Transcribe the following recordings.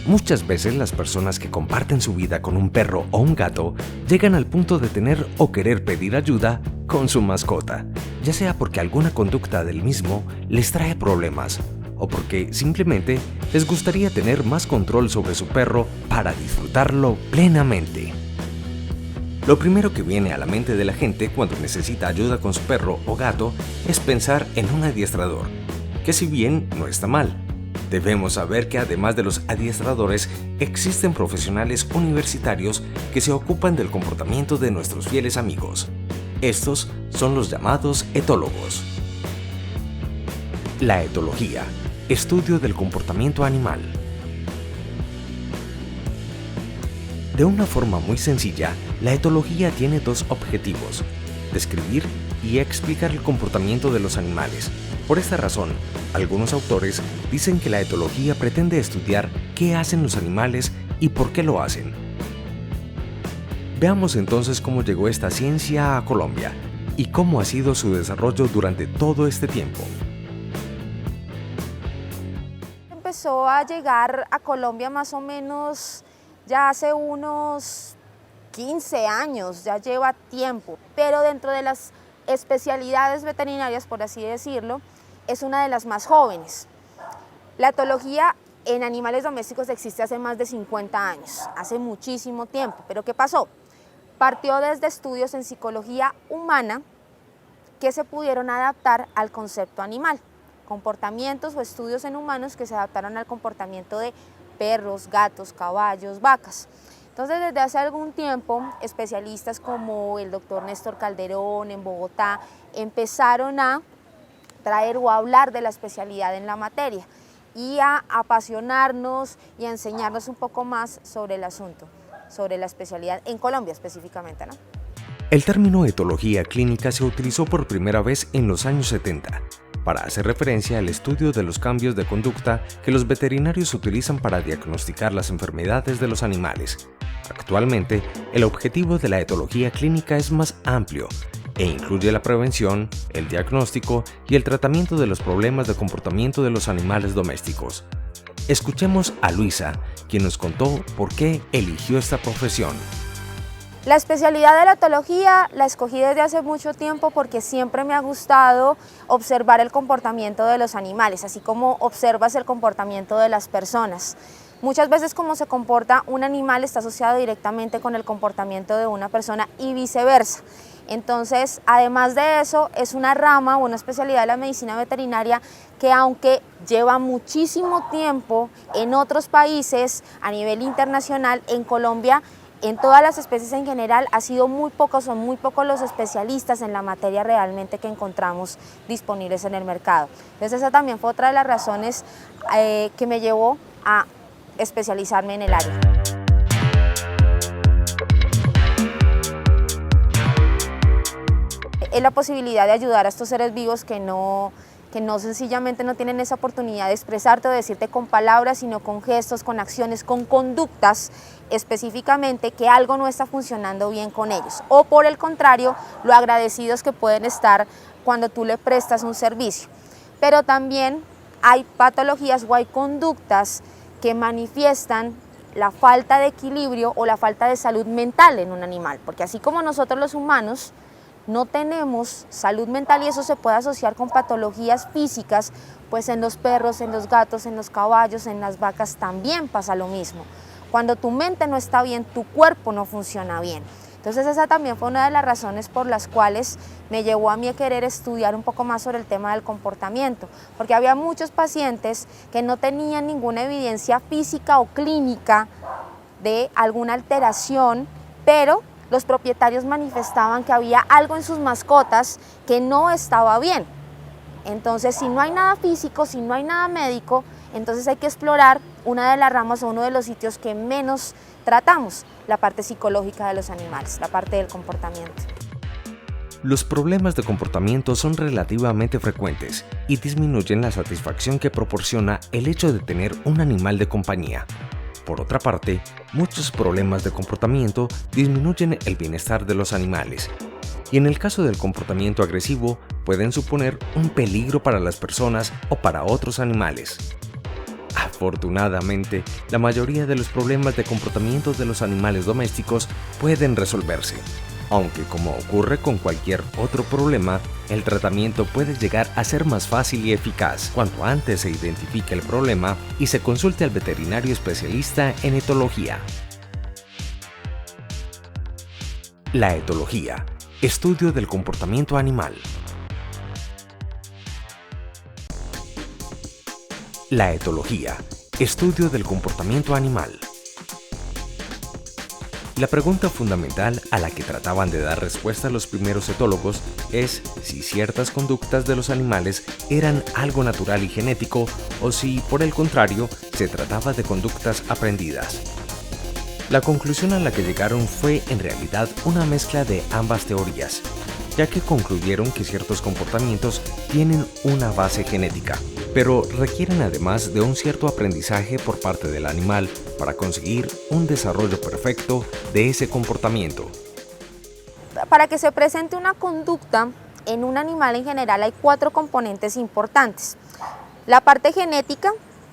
Muchas veces las personas que comparten su vida con un perro o un gato llegan al punto de tener o querer pedir ayuda con su mascota, ya sea porque alguna conducta del mismo les trae problemas o porque simplemente les gustaría tener más control sobre su perro para disfrutarlo plenamente. Lo primero que viene a la mente de la gente cuando necesita ayuda con su perro o gato es pensar en un adiestrador, que si bien no está mal, debemos saber que además de los adiestradores existen profesionales universitarios que se ocupan del comportamiento de nuestros fieles amigos. Estos son los llamados etólogos. La etología, estudio del comportamiento animal. De una forma muy sencilla, la etología tiene dos objetivos: describir y explicar el comportamiento de los animales. Por esta razón, algunos autores dicen que la etología pretende estudiar qué hacen los animales y por qué lo hacen. Veamos entonces cómo llegó esta ciencia a Colombia y cómo ha sido su desarrollo durante todo este tiempo. Empezó a llegar a Colombia más o menos ya hace unos 15 años, ya lleva tiempo, pero dentro de las especialidades veterinarias, por así decirlo, es una de las más jóvenes. La etología en animales domésticos existe hace más de 50 años, hace muchísimo tiempo, pero ¿qué pasó? Partió desde estudios en psicología humana que se pudieron adaptar al concepto animal, comportamientos o estudios en humanos que se adaptaron al comportamiento de perros, gatos, caballos, vacas. Entonces, desde hace algún tiempo, especialistas como el doctor Néstor Calderón en Bogotá empezaron a traer o a hablar de la especialidad en la materia y a apasionarnos y a enseñarnos un poco más sobre el asunto, sobre la especialidad en Colombia específicamente, ¿no? El término etología clínica se utilizó por primera vez en los años 70 para hacer referencia al estudio de los cambios de conducta que los veterinarios utilizan para diagnosticar las enfermedades de los animales. Actualmente, el objetivo de la etología clínica es más amplio e incluye la prevención, el diagnóstico y el tratamiento de los problemas de comportamiento de los animales domésticos. Escuchemos a Luisa, quien nos contó por qué eligió esta profesión. La especialidad de la etología la escogí desde hace mucho tiempo porque siempre me ha gustado observar el comportamiento de los animales, así como observas el comportamiento de las personas. Muchas veces cómo se comporta un animal está asociado directamente con el comportamiento de una persona y viceversa. Entonces, además de eso, es una rama o una especialidad de la medicina veterinaria que, aunque lleva muchísimo tiempo en otros países a nivel internacional, en Colombia, en todas las especies en general, son muy pocos los especialistas en la materia realmente que encontramos disponibles en el mercado. Entonces, esa también fue otra de las razones que me llevó a especializarme en el área. Es la posibilidad de ayudar a estos seres vivos que no sencillamente no tienen esa oportunidad de expresarte o de decirte con palabras, sino con gestos, con acciones, con conductas específicamente que algo no está funcionando bien con ellos. O por el contrario, lo agradecidos que pueden estar cuando tú le prestas un servicio. Pero también hay patologías o hay conductas que manifiestan la falta de equilibrio o la falta de salud mental en un animal, porque así como nosotros los humanos no tenemos salud mental y eso se puede asociar con patologías físicas, pues en los perros, en los gatos, en los caballos, en las vacas también pasa lo mismo. Cuando tu mente no está bien, tu cuerpo no funciona bien. Entonces esa también fue una de las razones por las cuales me llevó a mí a querer estudiar un poco más sobre el tema del comportamiento, porque había muchos pacientes que no tenían ninguna evidencia física o clínica de alguna alteración, pero los propietarios manifestaban que había algo en sus mascotas que no estaba bien. Entonces, si no hay nada físico, si no hay nada médico, entonces hay que explorar una de las ramas o uno de los sitios que menos tratamos, la parte psicológica de los animales, la parte del comportamiento. Los problemas de comportamiento son relativamente frecuentes y disminuyen la satisfacción que proporciona el hecho de tener un animal de compañía. Por otra parte, muchos problemas de comportamiento disminuyen el bienestar de los animales y en el caso del comportamiento agresivo pueden suponer un peligro para las personas o para otros animales. A Afortunadamente, la mayoría de los problemas de comportamiento de los animales domésticos pueden resolverse, aunque como ocurre con cualquier otro problema, el tratamiento puede llegar a ser más fácil y eficaz cuanto antes se identifique el problema y se consulte al veterinario especialista en etología. La etología, estudio del comportamiento animal. La etología, estudio del comportamiento animal. La pregunta fundamental a la que trataban de dar respuesta los primeros etólogos es si ciertas conductas de los animales eran algo natural y genético o si, por el contrario, se trataba de conductas aprendidas. La conclusión a la que llegaron fue en realidad una mezcla de ambas teorías, ya que concluyeron que ciertos comportamientos tienen una base genética, pero requieren además de un cierto aprendizaje por parte del animal para conseguir un desarrollo perfecto de ese comportamiento. Para que se presente una conducta en un animal en general hay 4 componentes importantes. La parte genética,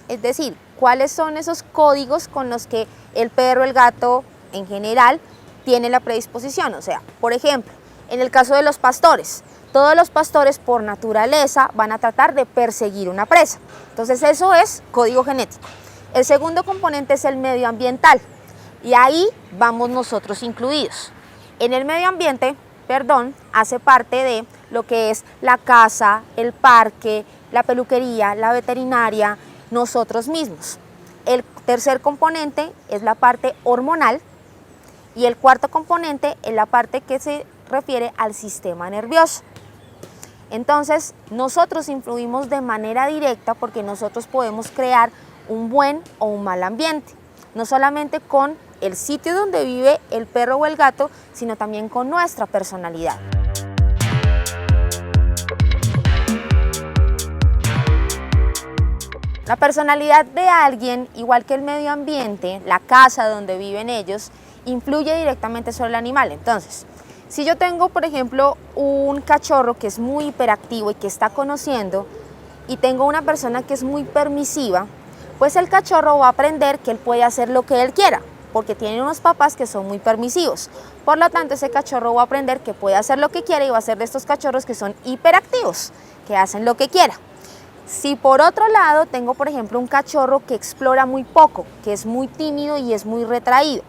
es decir, cuáles son esos códigos con los que el perro, el gato en general tiene la predisposición. O sea, por ejemplo, en el caso de los pastores, todos los pastores por naturaleza van a tratar de perseguir una presa. Entonces eso es código genético. El segundo componente es el medioambiental y ahí vamos nosotros incluidos. En el medio ambiente, hace parte de lo que es la casa, el parque, la peluquería, la veterinaria, nosotros mismos. El tercer componente es la parte hormonal y el cuarto componente es la parte que se refiere al sistema nervioso. Entonces, nosotros influimos de manera directa porque nosotros podemos crear un buen o un mal ambiente, no solamente con el sitio donde vive el perro o el gato, sino también con nuestra personalidad. La personalidad de alguien, igual que el medio ambiente, la casa donde viven ellos, influye directamente sobre el animal. Entonces, si yo tengo, por ejemplo, un cachorro que es muy hiperactivo y que está conociendo, y tengo una persona que es muy permisiva, pues el cachorro va a aprender que él puede hacer lo que él quiera, porque tiene unos papás que son muy permisivos. Por lo tanto, ese cachorro va a aprender que puede hacer lo que quiera y va a ser de estos cachorros que son hiperactivos, que hacen lo que quiera. Si por otro lado tengo, por ejemplo, un cachorro que explora muy poco, que es muy tímido y es muy retraído,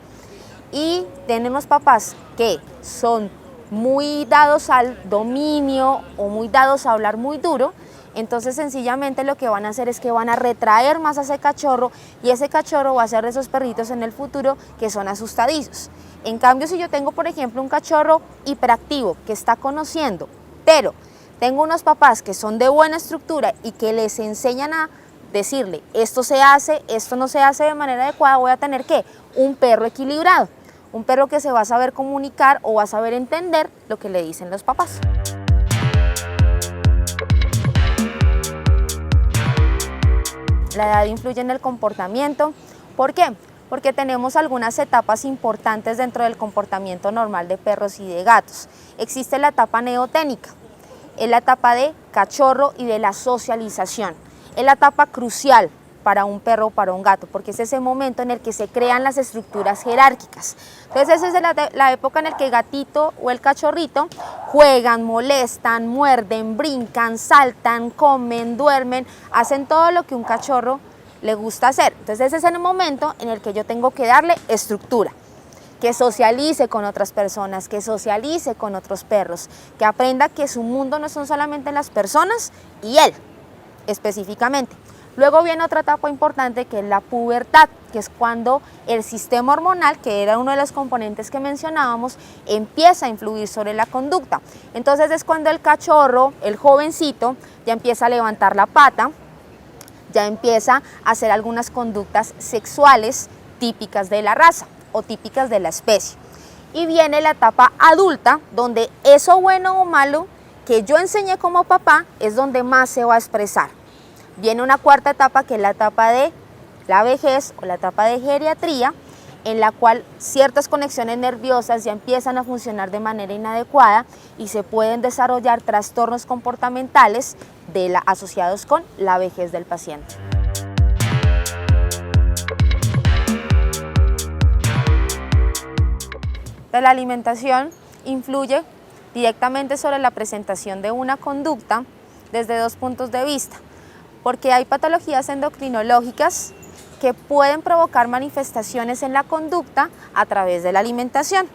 y tiene unos papás que son muy dados al dominio o muy dados a hablar muy duro, entonces sencillamente lo que van a hacer es que van a retraer más a ese cachorro y ese cachorro va a ser de esos perritos en el futuro que son asustadizos. En cambio, si yo tengo, por ejemplo, un cachorro hiperactivo que está conociendo, pero tengo unos papás que son de buena estructura y que les enseñan a decirle esto se hace, esto no se hace de manera adecuada, voy a tener ¿qué? Un perro equilibrado, un perro que se va a saber comunicar o va a saber entender lo que le dicen los papás. La edad influye en el comportamiento. ¿Por qué? Porque tenemos algunas etapas importantes dentro del comportamiento normal de perros y de gatos. Existe la etapa neoténica, es la etapa de cachorro y de la socialización. Es la etapa crucial para un perro o para un gato, porque es ese momento en el que se crean las estructuras jerárquicas. Entonces esa es la época en la que el gatito o el cachorrito juegan, molestan, muerden, brincan, saltan, comen, duermen, hacen todo lo que un cachorro le gusta hacer. Entonces ese es el momento en el que yo tengo que darle estructura, que socialice con otras personas, que socialice con otros perros, que aprenda que su mundo no son solamente las personas y él específicamente. Luego viene otra etapa importante que es la pubertad, que es cuando el sistema hormonal, que era uno de los componentes que mencionábamos, empieza a influir sobre la conducta. Entonces es cuando el cachorro, el jovencito, ya empieza a levantar la pata, ya empieza a hacer algunas conductas sexuales típicas de la raza o típicas de la especie. Y viene la etapa adulta, donde eso bueno o malo que yo enseñé como papá es donde más se va a expresar. Viene una cuarta etapa, que es la etapa de la vejez o la etapa de geriatría, en la cual ciertas conexiones nerviosas ya empiezan a funcionar de manera inadecuada y se pueden desarrollar trastornos comportamentales asociados con la vejez del paciente. de la alimentación influye directamente sobre la presentación de una conducta desde dos puntos de vista, porque hay patologías endocrinológicas que pueden provocar manifestaciones en la conducta a través de la alimentación.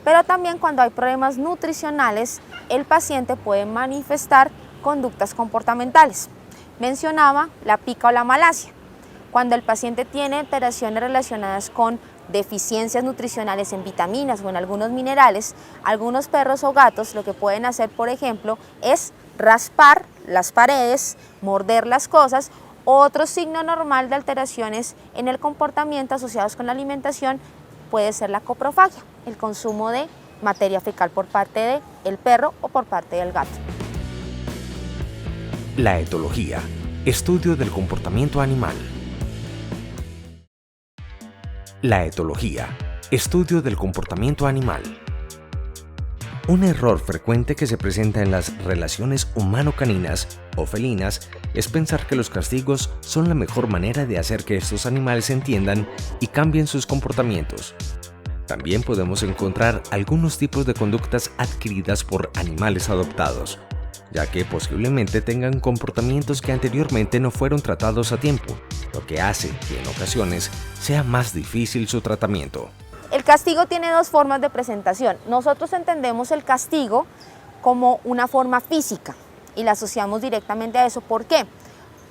Pero también cuando hay problemas nutricionales, el paciente puede manifestar conductas comportamentales. Mencionaba la pica o la malacia. Cuando el paciente tiene alteraciones relacionadas con deficiencias nutricionales en vitaminas o en algunos minerales, algunos perros o gatos lo que pueden hacer, por ejemplo, es raspar las paredes, morder las cosas. Otro signo normal de alteraciones en el comportamiento asociados con la alimentación puede ser la coprofagia, el consumo de materia fecal por parte del perro o por parte del gato. La etología, estudio del comportamiento animal. La etología, estudio del comportamiento animal. Un error frecuente que se presenta en las relaciones humano-caninas o felinas es pensar que los castigos son la mejor manera de hacer que estos animales entiendan y cambien sus comportamientos. También podemos encontrar algunos tipos de conductas adquiridas por animales adoptados, ya que posiblemente tengan comportamientos que anteriormente no fueron tratados a tiempo, lo que hace que en ocasiones sea más difícil su tratamiento. El castigo tiene dos formas de presentación. Nosotros entendemos el castigo como una forma física y la asociamos directamente a eso. ¿Por qué?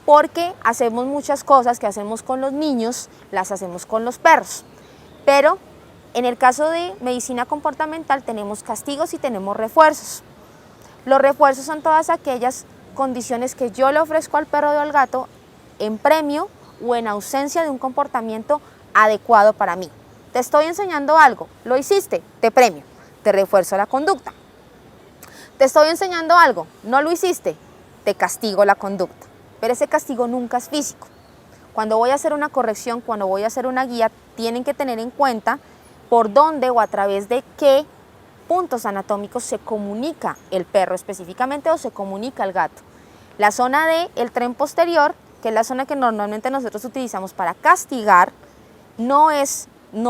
Porque hacemos muchas cosas que hacemos con los niños, las hacemos con los perros. Pero en el caso de medicina comportamental tenemos castigos y tenemos refuerzos. Los refuerzos son todas aquellas condiciones que yo le ofrezco al perro o al gato en premio o en ausencia de un comportamiento adecuado para mí. Te estoy enseñando algo, lo hiciste, te premio, te refuerzo la conducta. Te estoy enseñando algo, no lo hiciste, te castigo la conducta. Pero ese castigo nunca es físico. Cuando voy a hacer una corrección, cuando voy a hacer una guía, tienen que tener en cuenta por dónde o a través de qué puntos anatómicos se comunica el perro específicamente o se comunica el gato. La zona del tren posterior, que es la zona que normalmente nosotros utilizamos para castigar, no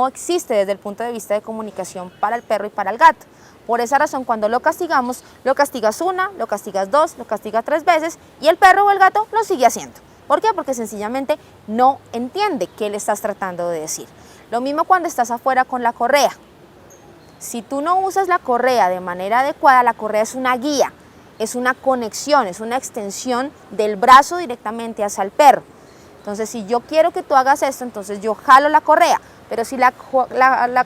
existe desde el punto de vista de comunicación para el perro y para el gato. Por esa razón, cuando lo castigamos, lo castigas una, lo castigas dos, lo castigas 3 veces y el perro o el gato lo sigue haciendo. ¿Por qué? Porque sencillamente no entiende qué le estás tratando de decir. Lo mismo cuando estás afuera con la correa. Si tú no usas la correa de manera adecuada, la correa es una guía, es una conexión, es una extensión del brazo directamente hacia el perro. Entonces, si yo quiero que tú hagas esto, entonces yo jalo la correa. Pero si la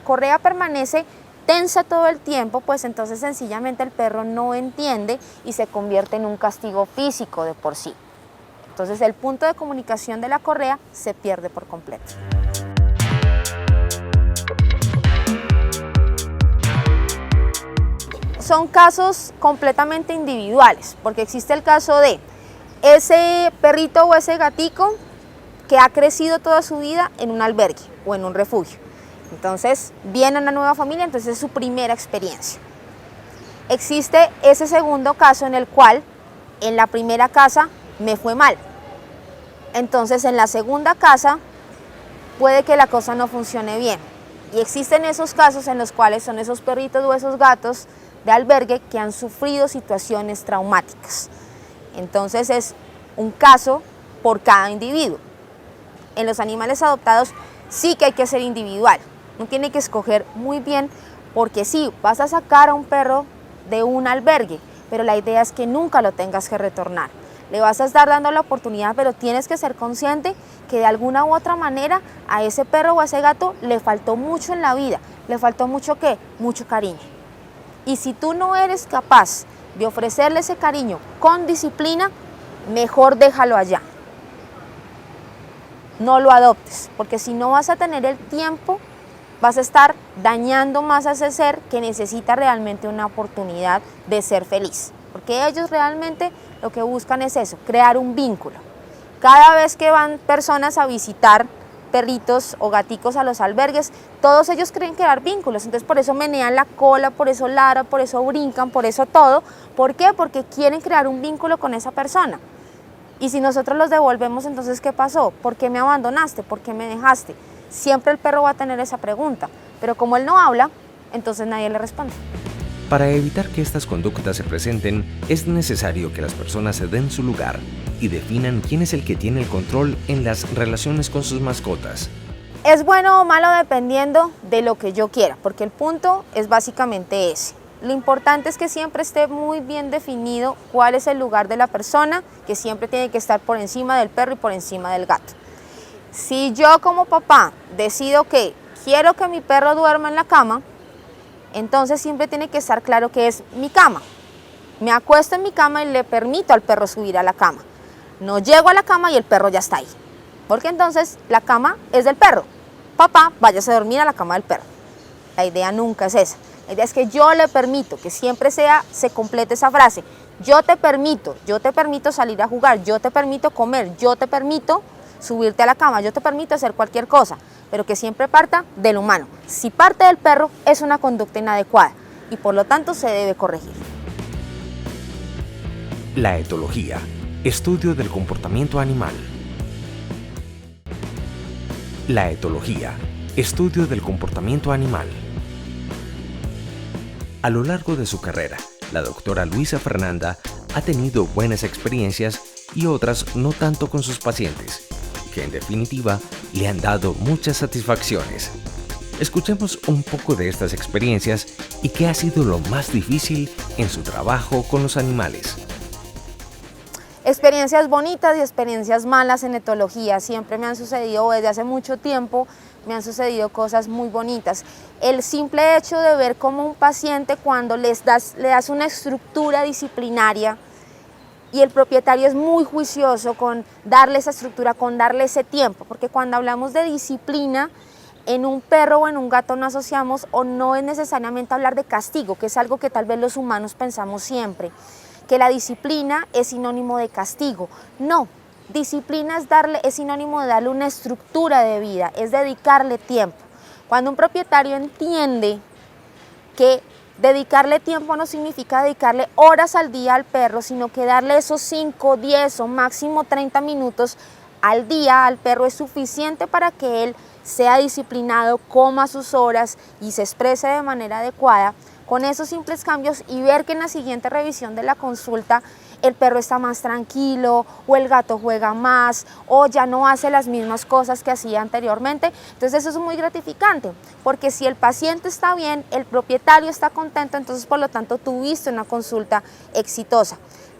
correa permanece tensa todo el tiempo, pues entonces sencillamente el perro no entiende y se convierte en un castigo físico de por sí. Entonces el punto de comunicación de la correa se pierde por completo. Son casos completamente individuales, porque existe el caso de ese perrito o ese gatico que ha crecido toda su vida en un albergue o en un refugio. Entonces viene a una nueva familia, entonces es su primera experiencia. Existe ese segundo caso en el cual en la primera casa me fue mal. Entonces en la segunda casa puede que la cosa no funcione bien. Y existen esos casos en los cuales son esos perritos o esos gatos de albergue que han sufrido situaciones traumáticas. Entonces es un caso por cada individuo. En los animales adoptados sí que hay que ser individual. Uno tiene que escoger muy bien, porque sí, vas a sacar a un perro de un albergue, pero la idea es que nunca lo tengas que retornar. Le vas a estar dando la oportunidad, pero tienes que ser consciente que de alguna u otra manera a ese perro o a ese gato le faltó mucho en la vida. ¿Le faltó mucho qué? Mucho cariño. Y si tú no eres capaz de ofrecerle ese cariño con disciplina, mejor déjalo allá. No lo adoptes, porque si no vas a tener el tiempo, vas a estar dañando más a ese ser que necesita realmente una oportunidad de ser feliz. Porque ellos realmente lo que buscan es eso, crear un vínculo. Cada vez que van personas a visitar perritos o gaticos a los albergues, todos ellos creen crear vínculos, entonces por eso menean la cola, por eso ladran, por eso brincan, por eso todo. ¿Por qué? Porque quieren crear un vínculo con esa persona. Y si nosotros los devolvemos, entonces ¿qué pasó? ¿Por qué me abandonaste? ¿Por qué me dejaste? Siempre el perro va a tener esa pregunta, pero como él no habla, entonces nadie le responde. Para evitar que estas conductas se presenten, es necesario que las personas se den su lugar y definan quién es el que tiene el control en las relaciones con sus mascotas. Es bueno o malo dependiendo de lo que yo quiera, porque el punto es básicamente ese. Lo importante es que siempre esté muy bien definido cuál es el lugar de la persona, que siempre tiene que estar por encima del perro y por encima del gato. Si yo como papá decido que quiero que mi perro duerma en la cama, entonces siempre tiene que estar claro que es mi cama. Me acuesto en mi cama y le permito al perro subir a la cama. No llego a la cama y el perro ya está ahí, porque entonces la cama es del perro. Papá, váyase a dormir a la cama del perro. La idea nunca es esa. La idea es que yo le permito, que siempre se complete esa frase. Yo te permito salir a jugar, yo te permito comer, yo te permito subirte a la cama, yo te permito hacer cualquier cosa, pero que siempre parta del humano. Si parte del perro, es una conducta inadecuada y por lo tanto se debe corregir. La etología, estudio del comportamiento animal. La etología, estudio del comportamiento animal. A lo largo de su carrera, la doctora Luisa Fernanda ha tenido buenas experiencias y otras no tanto con sus pacientes, que en definitiva le han dado muchas satisfacciones. Escuchemos un poco de estas experiencias y qué ha sido lo más difícil en su trabajo con los animales. Experiencias bonitas y experiencias malas en etología siempre me han sucedido, desde hace mucho tiempo me han sucedido cosas muy bonitas. El simple hecho de ver cómo un paciente, cuando le das una estructura disciplinaria y el propietario es muy juicioso con darle esa estructura, con darle ese tiempo, porque cuando hablamos de disciplina en un perro o en un gato no asociamos o no es necesariamente hablar de castigo, que es algo que tal vez los humanos pensamos siempre, que la disciplina es sinónimo de castigo. No, disciplina es sinónimo de darle una estructura de vida, es dedicarle tiempo. Cuando un propietario entiende que dedicarle tiempo no significa dedicarle horas al día al perro, sino que darle esos 5, 10 o máximo 30 minutos al día al perro es suficiente para que él sea disciplinado, coma sus horas y se exprese de manera adecuada. Con esos simples cambios y ver que en la siguiente revisión de la consulta el perro está más tranquilo o el gato juega más o ya no hace las mismas cosas que hacía anteriormente. Entonces eso es muy gratificante, porque si el paciente está bien, el propietario está contento, entonces por lo tanto tuviste una consulta exitosa.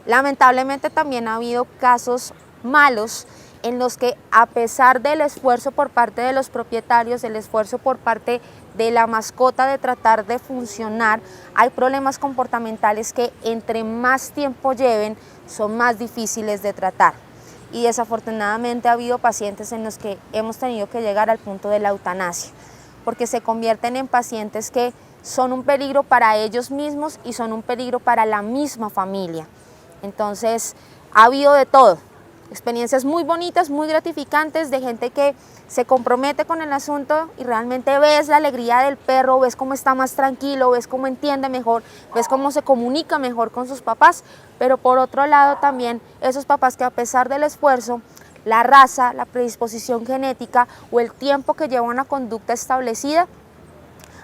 Lamentablemente también ha habido casos malos en los que, a pesar del esfuerzo por parte de los propietarios, el esfuerzo por parte de la mascota de tratar de funcionar, hay problemas comportamentales que entre más tiempo lleven son más difíciles de tratar. Y desafortunadamente ha habido pacientes en los que hemos tenido que llegar al punto de la eutanasia, porque se convierten en pacientes que son un peligro para ellos mismos y son un peligro para la misma familia. Entonces ha habido de todo. Experiencias muy bonitas, muy gratificantes, de gente que se compromete con el asunto y realmente ves la alegría del perro, ves cómo está más tranquilo, ves cómo entiende mejor, ves cómo se comunica mejor con sus papás, pero por otro lado también esos papás que, a pesar del esfuerzo, la raza, la predisposición genética o el tiempo que lleva una conducta establecida,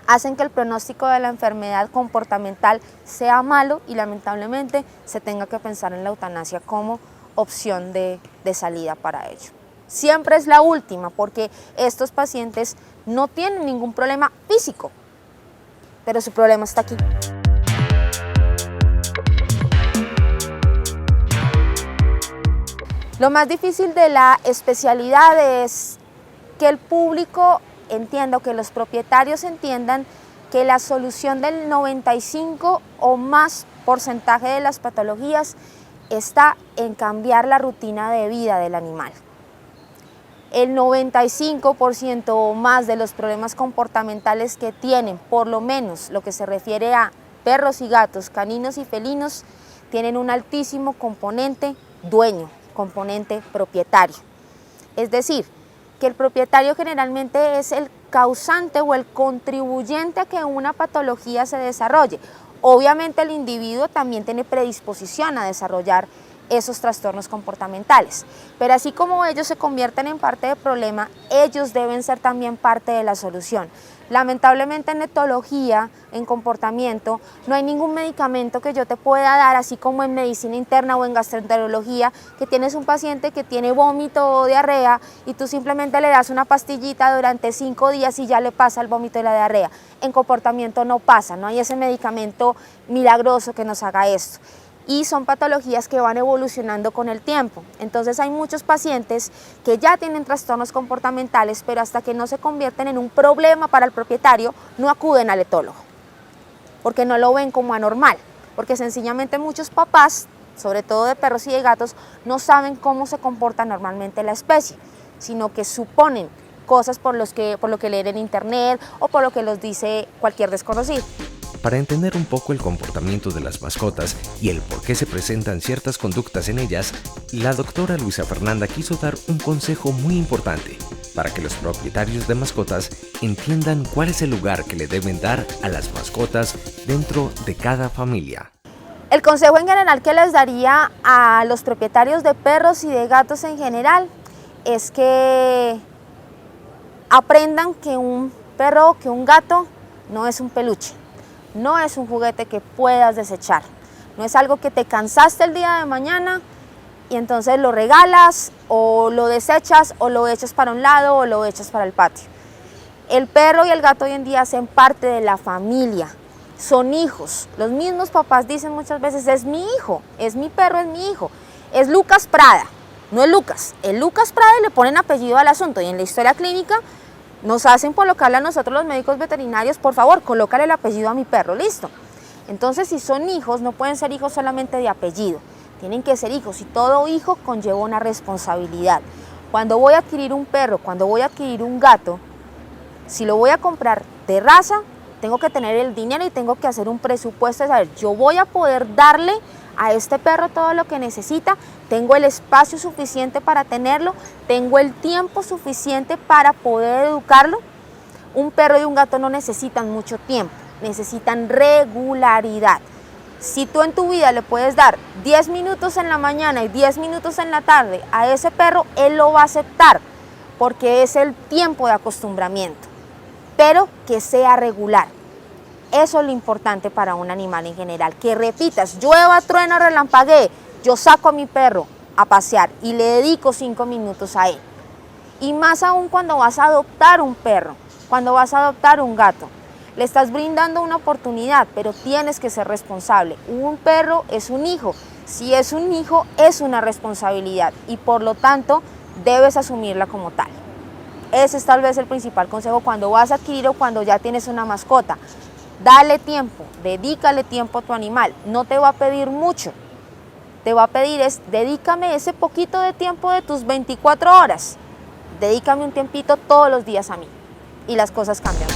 hacen que el pronóstico de la enfermedad comportamental sea malo y lamentablemente se tenga que pensar en la eutanasia como opción de salida para ello. Siempre es la última, porque estos pacientes no tienen ningún problema físico, pero su problema está aquí. Lo más difícil de la especialidad es que el público entienda, o que los propietarios entiendan, que la solución del 95 o más porcentaje de las patologías está en cambiar la rutina de vida del animal. El 95% o más de los problemas comportamentales que tienen, por lo menos lo que se refiere a perros y gatos, caninos y felinos, tienen un altísimo componente dueño, componente propietario. Es decir, que el propietario generalmente es el causante o el contribuyente a que una patología se desarrolle. Obviamente el individuo también tiene predisposición a desarrollar esos trastornos comportamentales, pero así como ellos se convierten en parte del problema, ellos deben ser también parte de la solución. Lamentablemente en etología, en comportamiento, no hay ningún medicamento que yo te pueda dar, así como en medicina interna o en gastroenterología, que tienes un paciente que tiene vómito o diarrea y tú simplemente le das una pastillita durante 5 días y ya le pasa el vómito y la diarrea. En comportamiento no pasa, no hay ese medicamento milagroso que nos haga esto. Y son patologías que van evolucionando con el tiempo. Entonces hay muchos pacientes que ya tienen trastornos comportamentales, pero hasta que no se convierten en un problema para el propietario, no acuden al etólogo, porque no lo ven como anormal, porque sencillamente muchos papás, sobre todo de perros y de gatos, no saben cómo se comporta normalmente la especie, sino que suponen cosas por lo que leen en internet o por lo que los dice cualquier desconocido. Para entender un poco el comportamiento de las mascotas y el por qué se presentan ciertas conductas en ellas, la doctora Luisa Fernanda quiso dar un consejo muy importante para que los propietarios de mascotas entiendan cuál es el lugar que le deben dar a las mascotas dentro de cada familia. El consejo en general que les daría a los propietarios de perros y de gatos en general es que aprendan que un perro o que un gato no es un peluche. No es un juguete que puedas desechar, no es algo que te cansaste el día de mañana y entonces lo regalas o lo desechas o lo echas para un lado o lo echas para el patio. El perro y el gato hoy en día hacen parte de la familia, son hijos. Los mismos papás dicen muchas veces, es mi hijo, es mi perro, es mi hijo. Es Lucas Prada, no es Lucas, es Lucas Prada y le ponen apellido al asunto y en la historia clínica nos hacen colocarle a nosotros los médicos veterinarios, por favor, colócale el apellido a mi perro, listo. Entonces, si son hijos, no pueden ser hijos solamente de apellido, tienen que ser hijos y todo hijo conlleva una responsabilidad. Cuando voy a adquirir un perro, cuando voy a adquirir un gato, si lo voy a comprar de raza, tengo que tener el dinero y tengo que hacer un presupuesto de saber, yo voy a poder darle a este perro todo lo que necesita, tengo el espacio suficiente para tenerlo, tengo el tiempo suficiente para poder educarlo. Un perro y un gato no necesitan mucho tiempo, necesitan regularidad. Si tú en tu vida le puedes dar 10 minutos en la mañana y 10 minutos en la tarde a ese perro, él lo va a aceptar porque es el tiempo de acostumbramiento, pero que sea regular. Eso es lo importante para un animal en general, que repitas, llueva, truena, relampaguee, yo saco a mi perro a pasear y le dedico 5 minutos a él. Y más aún cuando vas a adoptar un perro, cuando vas a adoptar un gato, le estás brindando una oportunidad, pero tienes que ser responsable. Un perro es un hijo, si es un hijo es una responsabilidad y por lo tanto debes asumirla como tal. Ese es tal vez el principal consejo cuando vas a adquirir o cuando ya tienes una mascota. Dale tiempo, dedícale tiempo a tu animal, no te va a pedir mucho, te va a pedir es, dedícame ese poquito de tiempo de tus 24 horas, dedícame un tiempito todos los días a mí y las cosas cambian.